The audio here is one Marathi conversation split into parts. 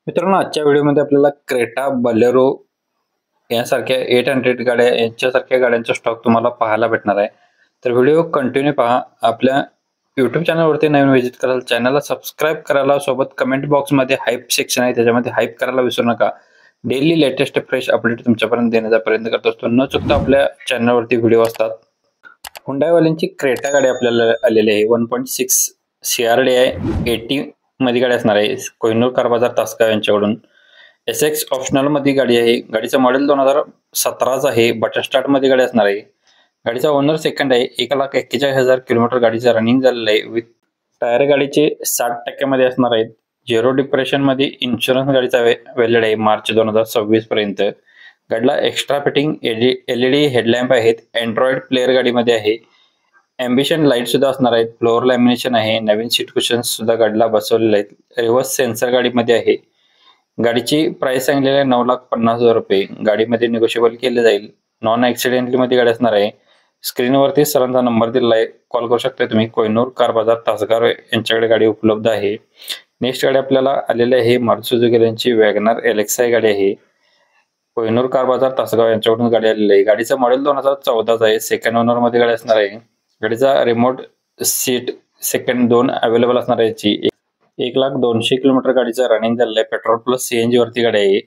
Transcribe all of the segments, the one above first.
मित्रांनो, आजच्या व्हिडिओमध्ये आपल्याला क्रेटा, बोलेरो यासारख्या 800 गाड्या यांच्यासारख्या गाड्यांचा स्टॉक तुम्हाला पाहायला भेटणार आहे. तर व्हिडिओ कंटिन्यू पहा. आपल्या YouTube चॅनलवरती नवीन व्हिजिट कराल, चॅनलला सबस्क्राईब करायला, सोबत कमेंट बॉक्समध्ये हाईप सेक्शन आहे, त्याच्यामध्ये हाईप करायला विसरू नका. डेली लेटेस्ट फ्रेश अपडेट तुमच्यापर्यंत देण्याचा प्रयत्न करत असतो. न चुकता आपल्या चॅनलवरती व्हिडिओ असतात. हुंडाईवाल्यांची क्रेटा गाडी आपल्याला आलेली आहे. 1.6 CRDI 80 मध्ये गाडी असणार आहे. कोहिनूर कार बाजार तासगाव यांच्याकडून. SX ऑप्शनल मध्ये गाडी आहे. गाडीचं मॉडेल 2017 आहे. बटन स्टार्ट मध्ये गाडी असणार आहे. गाडीचा ओनर सेकंड आहे. 1,41,000 किलोमीटर गाडीचं रनिंग झालेलं आहे. विथ टायर गाडीचे 60% मध्ये असणार आहेत. झिरो डिप्रेशन मध्ये इन्शुरन्स गाडीचा व्हॅलिड आहे मार्च 2026 पर्यंत. गाडीला एक्स्ट्रा फिटिंग LED हेडलॅम्प आहेत. अँड्रॉइड प्लेअर गाडीमध्ये आहे. एम्बिशन लाईट सुद्धा असणार आहेत. फ्लोअर लॅमिनेशन आहे. नवीन सीट कुशन्स सुद्धा गाडीला बसवलेले आहेत. रिव्हर्स सेन्सर गाडीमध्ये आहे. गाडीची प्राइस सांगलेली आहे 9,50,000 रुपये. गाडीमध्ये निगोशिएबल केले जाईल. नॉन ऍक्सिडेंटली मध्ये गाडी असणार आहे. स्क्रीनवरती सरांचा नंबर दिलेला आहे, कॉल करू शकता तुम्ही. कोहिनूर कार बाजार तासगाव यांच्याकडे गाडी उपलब्ध आहे. नेक्स्ट गाडी आपल्याला आलेली आहे मारुती सुझुकी यांची वॅगनर LXi गाडी आहे. कोहिनूर कार बाजार तासगाव यांच्याकडून गाडी आलेली आहे. गाडीचं मॉडेल 2014 आहे. सेकंड ओनर मध्ये गाडी असणार आहे. गाडीचा रिमोट सीट सेकंड 2 अवेलेबल असणार आहे. याची 1,02,000 किलोमीटर गाडीचं रनिंग झालेलं आहे. पेट्रोल प्लस CNG वरती गाडी आहे.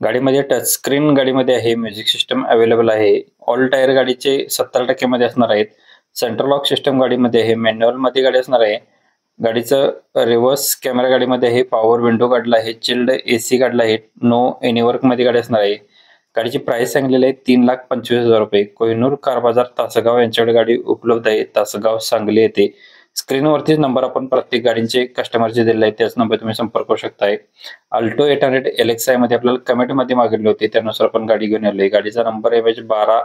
गाडीमध्ये टच स्क्रीन गाडीमध्ये आहे. म्युझिक सिस्टम अवेलेबल आहे. ऑल टायर गाडीचे 70% मध्ये असणार आहेत. सेंट्रल लॉक सिस्टम गाडीमध्ये आहे. मॅन्युअल मध्ये गाडी असणार आहे. गाडीचं रिव्हर्स कॅमेरा गाडीमध्ये आहे. पॉवर विंडो गाडीला आहे. चिल्ड AC गाडीला आहे. नो एनी वर्क मध्ये गाडी असणार आहे. गाडीची प्राइस सांगलेली आहे 3,25,000 रुपये. कोहिनूर कार बाजार तासगाव यांच्याकडे गाडी उपलब्ध आहे. तासगाव सांगली येथे. स्क्रीनवरतीच नंबर आपण प्रत्येक गाडीचे कस्टमरचे दिलेले आहे, त्याच नंबर तुम्ही संपर्क करू शकताय. अल्टो 800 LXi मध्ये आपल्याला कमेंट मध्ये मागितली होती, त्यानुसार आपण गाडी घेऊन आलोय. गाडीचा नंबर MH12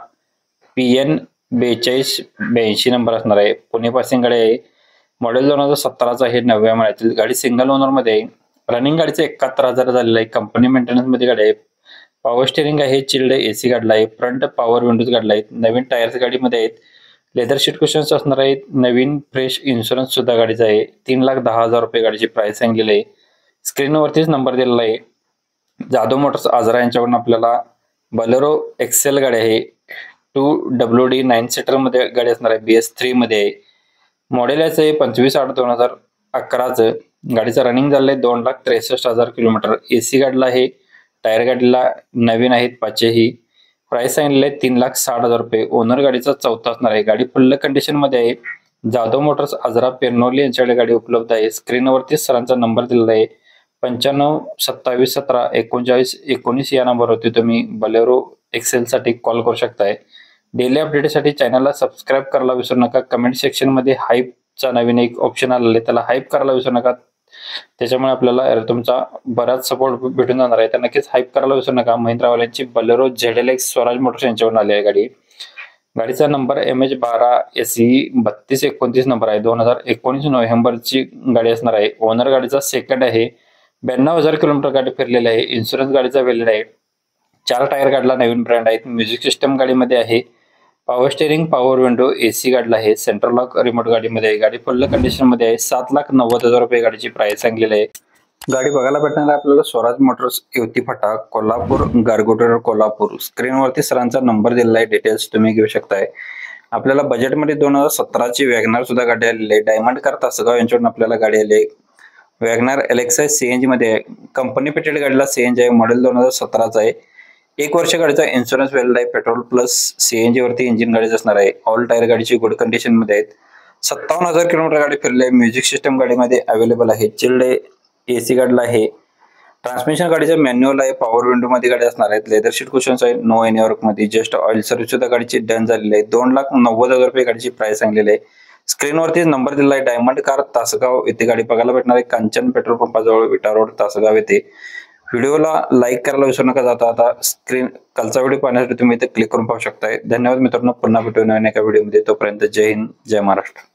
PN 4282 नंबर असणार आहे. पुणे पासिंग गाडी आहे. मॉडेल 2017 आहे. 9व्या महिन्यातील गाडी सिंगल ओनर मध्ये आहे. रनिंग गाडीचं 71,000 झालेलं आहे. कंपनी मेंटेनन्स मध्ये गाडी आहे. पॉवर स्टेरिंग आहे. चिल्ड AC गाडीला आहे. फ्रंट पॉवर विंडोज गाडीला आहेत. नवीन टायर्स गाडीमध्ये आहेत. लेदर सीट कुशन्स असणार आहेत. नवीन फ्रेश इन्शुरन्स सुद्धा गाडीचा आहे. 3,10,000 रुपये गाडीची प्राइस सांगलेली आहे. स्क्रीनवरतीच नंबर दिलेला आहे. जाधव मोटर्स आजरा यांच्याकडून आपल्याला बोलेरो XL गाडी आहे. 2WD 9 सीटर मध्ये गाडी असणार आहे. BS3 मध्ये आहे. मॉडेल याचं आहे 25/8/2011चं. गाडीचं रनिंग झालेलं आहे 2,63,000 किलोमीटर. AC गाडीला आहे. टायर गाडीला नवीन आहेत 5ही. प्राइस सांगितलेली आहे 3,60,000 रुपये. ओनर गाडीचा चौथा असणार आहे. गाडी फुल कंडिशन मध्ये आहे. जाधव मोटर्स आजरा पेरनोली यांच्याकडे गाडी उपलब्ध आहे. स्क्रीनवरती सरांचा नंबर दिलेला आहे 95 27 17 39 19 या नंबरवरती तुम्ही बोलेरो XL साठी कॉल करू शकताय. डेली अपडेटसाठी चॅनलला सबस्क्राईब करायला विसरू नका. कमेंट सेक्शन मध्ये हाईपचा नवीन एक ऑप्शन आलेला आहे, त्याला हाईप करायला विसरू नका. त्याच्यामुळे आपल्याला तुमचा बराच सपोर्ट भेटून जाणार आहे. तर नक्कीच हाईप करायला विसरू नका. महिंद्रावाल्यांची बोलेरो ZLX स्वराज मोटर्स यांच्याकडून आली आहे गाडी. गाडीचा नंबर MH12 SE 3229 नंबर आहे. 2019 नोव्हेंबरची गाडी असणार आहे. ओनर गाडीचा सेकंड आहे. 92,000 किलोमीटर गाडी फिरलेली आहे. इन्शुरन्स गाडीचा व्हॅलिड आहे. 4 टायर गाडीला नवीन ब्रँड आहेत. म्युझिक सिस्टम गाडीमध्ये आहे. Power steering power window AC गाडीला आहे. सेंट्रल लॉक रिमोट गाडीमध्ये आहे. गाडी फुल कंडिशन मध्ये आहे. 7,90,000 रुपये गाडीची प्राइस सांगलेली आहे. गाडी बघायला भेटणार आहे आपल्याला स्वराज मोटर्स युवती फाटा कोल्हापूर गारगोटर कोल्हापूर. स्क्रीनवरती सरांचा नंबर दिलेला आहे. डिटेल्स तुम्ही घेऊ शकताय. आपल्याला बजेटमध्ये 2017ची वॅगनर सुद्धा गाडी आलेली आहे. डायमंड कार तासगाव यांच्याकडून आपल्याला गाडी आली आहे. वॅगनर LXi CNG मध्ये आहे. कंपनी पेटेड गाडीला CNG आहे. मॉडेल 2017 आहे. 1 वर्ष गाडीचा इन्शुरन्स व्हॅलिड आहे. पेट्रोल प्लस CNG वरती इंजिन गाडीच असणार आहे. ऑल टायर गाडीची गुड कंडिशन मध्ये आहेत. 57,000 किलोमीटर गाडी फिरली आहे. म्युझिक सिस्टम गाडीमध्ये अवेलेबल आहे. चिल्ड AC गाडीला आहे. ट्रान्समिशन गाडीचं मॅन्युअल आहे. पॉवर विंडो मध्ये गाडी असणार आहेत. लेदर सीट कुशन्स आहे. नो एनी वर्क मध्ये. जस्ट ऑइल सर्व्हिस सुद्धा गाडीची डन झालेली आहे. 2,90,000 रुपये गाडीची प्राइस सांगलेली आहे. स्क्रीनवरती नंबर दिलेला आहे. डायमंड कार तासगाव येथे गाडी बघायला भेटणार आहे. कांचन पेट्रोल पंपाजवळ विटा रोड तासगाव येथे. व्हिडिओला लाईक करायला विसरू नका. आता स्क्रीन कालचा व्हिडिओ पाहण्यासाठी तुम्ही इथे क्लिक करून पाहू शकताय. धन्यवाद मित्रांनो. पुन्हा भेटूया नवीन एका व्हिडिओमध्ये. तोपर्यंत जय हिंद जय महाराष्ट्र.